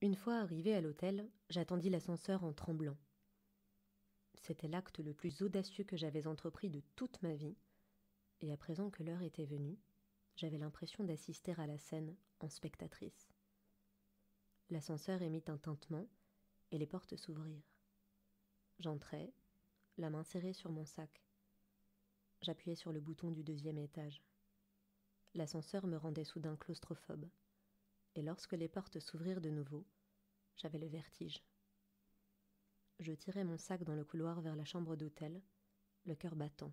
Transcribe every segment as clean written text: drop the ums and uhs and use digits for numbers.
Une fois arrivée à l'hôtel, j'attendis l'ascenseur en tremblant. C'était l'acte le plus audacieux que j'avais entrepris de toute ma vie, et à présent que l'heure était venue, j'avais l'impression d'assister à la scène en spectatrice. L'ascenseur émit un tintement, et les portes s'ouvrirent. J'entrai, la main serrée sur mon sac. J'appuyai sur le bouton du 2e étage. L'ascenseur me rendait soudain claustrophobe, et lorsque les portes s'ouvrirent de nouveau, j'avais le vertige. Je tirai mon sac dans le couloir vers la chambre d'hôtel, le cœur battant.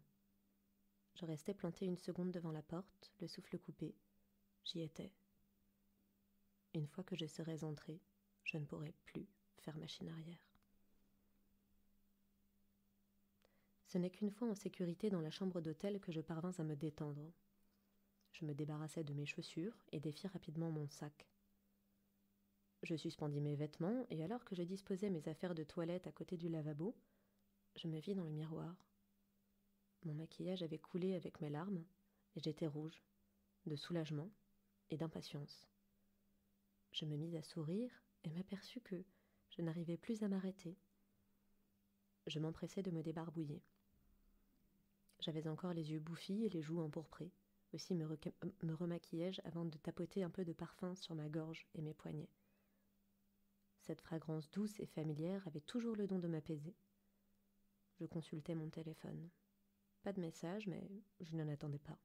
Je restai planté une seconde devant la porte, le souffle coupé. J'y étais. Une fois que je serais entré, je ne pourrais plus faire machine arrière. Ce n'est qu'une fois en sécurité dans la chambre d'hôtel que je parvins à me détendre. Je me débarrassai de mes chaussures et défis rapidement mon sac. Je suspendis mes vêtements et alors que je disposais mes affaires de toilette à côté du lavabo, je me vis dans le miroir. Mon maquillage avait coulé avec mes larmes et j'étais rouge, de soulagement et d'impatience. Je me mis à sourire et m'aperçus que je n'arrivais plus à m'arrêter. Je m'empressai de me débarbouiller. J'avais encore les yeux bouffis et les joues empourprées. Aussi me remaquillai-je avant de tapoter un peu de parfum sur ma gorge et mes poignets. Cette fragrance douce et familière avait toujours le don de m'apaiser. Je consultai mon téléphone. Pas de message, mais je n'en attendais pas.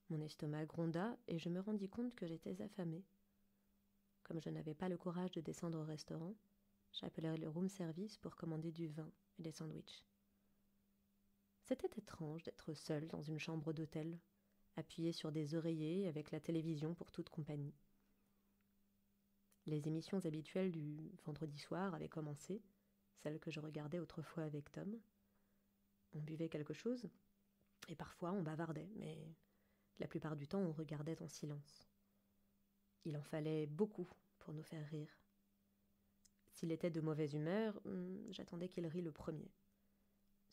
Mon estomac gronda et je me rendis compte que j'étais affamée. Comme je n'avais pas le courage de descendre au restaurant, j'appelai le room service pour commander du vin et des sandwichs. C'était étrange d'être seule dans une chambre d'hôtel, appuyée sur des oreillers avec la télévision pour toute compagnie. Les émissions habituelles du vendredi soir avaient commencé, celles que je regardais autrefois avec Tom. On buvait quelque chose, et parfois on bavardait, mais la plupart du temps on regardait en silence. Il en fallait beaucoup pour nous faire rire. S'il était de mauvaise humeur, j'attendais qu'il rît le premier.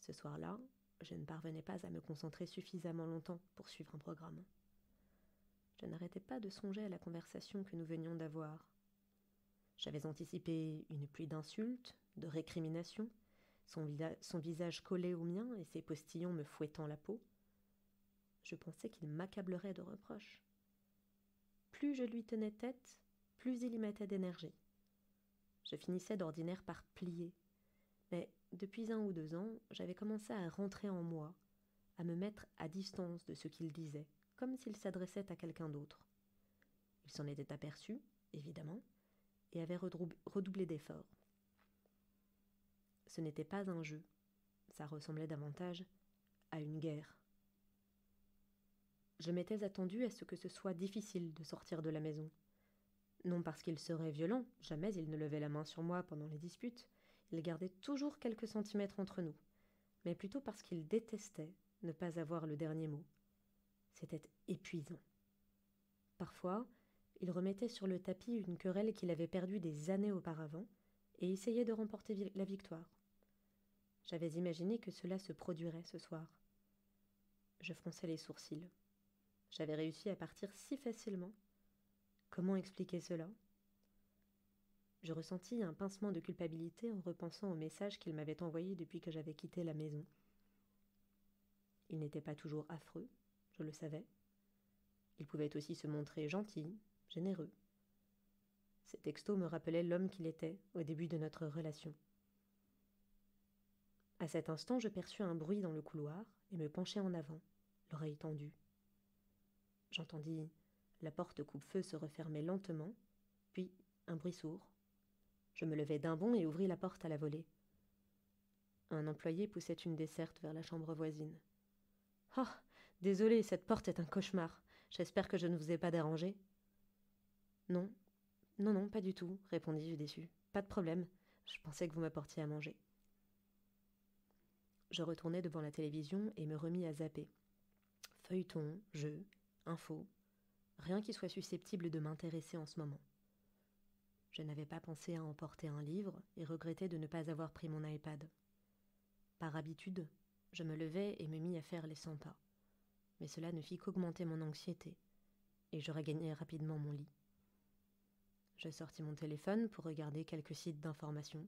Ce soir-là, je ne parvenais pas à me concentrer suffisamment longtemps pour suivre un programme. Je n'arrêtais pas de songer à la conversation que nous venions d'avoir. J'avais anticipé une pluie d'insultes, de récriminations, son visage collé au mien et ses postillons me fouettant la peau. Je pensais qu'il m'accablerait de reproches. Plus je lui tenais tête, plus il y mettait d'énergie. Je finissais d'ordinaire par plier, mais depuis 1 ou 2 ans, j'avais commencé à rentrer en moi, à me mettre à distance de ce qu'il disait, comme s'il s'adressait à quelqu'un d'autre. Il s'en était aperçu, évidemment, et avait redoublé d'efforts. Ce n'était pas un jeu, ça ressemblait davantage à une guerre. Je m'étais attendue à ce que ce soit difficile de sortir de la maison. Non parce qu'il serait violent, jamais il ne levait la main sur moi pendant les disputes, il gardait toujours quelques centimètres entre nous, mais plutôt parce qu'il détestait ne pas avoir le dernier mot. C'était épuisant. Parfois, il remettait sur le tapis une querelle qu'il avait perdue des années auparavant et essayait de remporter la victoire. J'avais imaginé que cela se produirait ce soir. Je fronçais les sourcils. J'avais réussi à partir si facilement. Comment expliquer cela ? Je ressentis un pincement de culpabilité en repensant au message qu'il m'avait envoyé depuis que j'avais quitté la maison. Il n'était pas toujours affreux, je le savais. Il pouvait aussi se montrer gentil, généreux. Ces textos me rappelaient l'homme qu'il était au début de notre relation. À cet instant, je perçus un bruit dans le couloir et me penchai en avant, l'oreille tendue. J'entendis la porte coupe-feu se refermer lentement, puis un bruit sourd. Je me levai d'un bond et ouvris la porte à la volée. Un employé poussait une desserte vers la chambre voisine. « Oh, désolé, cette porte est un cauchemar. J'espère que je ne vous ai pas dérangé. »« Non, non, pas du tout, répondis-je déçu. Pas de problème, je pensais que vous m'apportiez à manger. » Je retournai devant la télévision et me remis à zapper. Feuilletons, jeux, infos, rien qui soit susceptible de m'intéresser en ce moment. Je n'avais pas pensé à emporter un livre et regrettais de ne pas avoir pris mon iPad. Par habitude, je me levai et me mis à faire les 100 pas. Mais cela ne fit qu'augmenter mon anxiété, et je regagnai rapidement mon lit. Je sortis mon téléphone pour regarder quelques sites d'information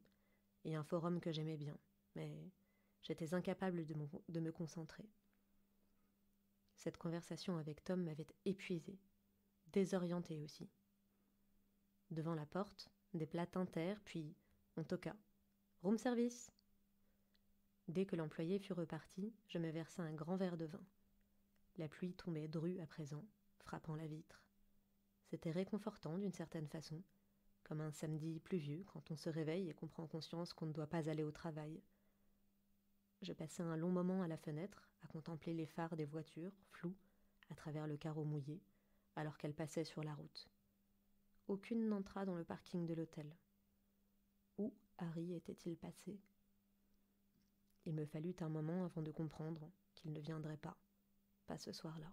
et un forum que j'aimais bien, mais j'étais incapable de me concentrer. Cette conversation avec Tom m'avait épuisée, désorientée aussi. Devant la porte, des plats tintèrent, puis on toqua. « Room service !» Dès que l'employé fut reparti, je me versai un grand verre de vin. La pluie tombait drue à présent, frappant la vitre. C'était réconfortant d'une certaine façon, comme un samedi pluvieux quand on se réveille et qu'on prend conscience qu'on ne doit pas aller au travail. Je passai un long moment à la fenêtre, à contempler les phares des voitures, flous, à travers le carreau mouillé, alors qu'elles passaient sur la route. Aucune n'entra dans le parking de l'hôtel. Où Harry était-il passé ? Il me fallut un moment avant de comprendre qu'il ne viendrait pas ce soir-là.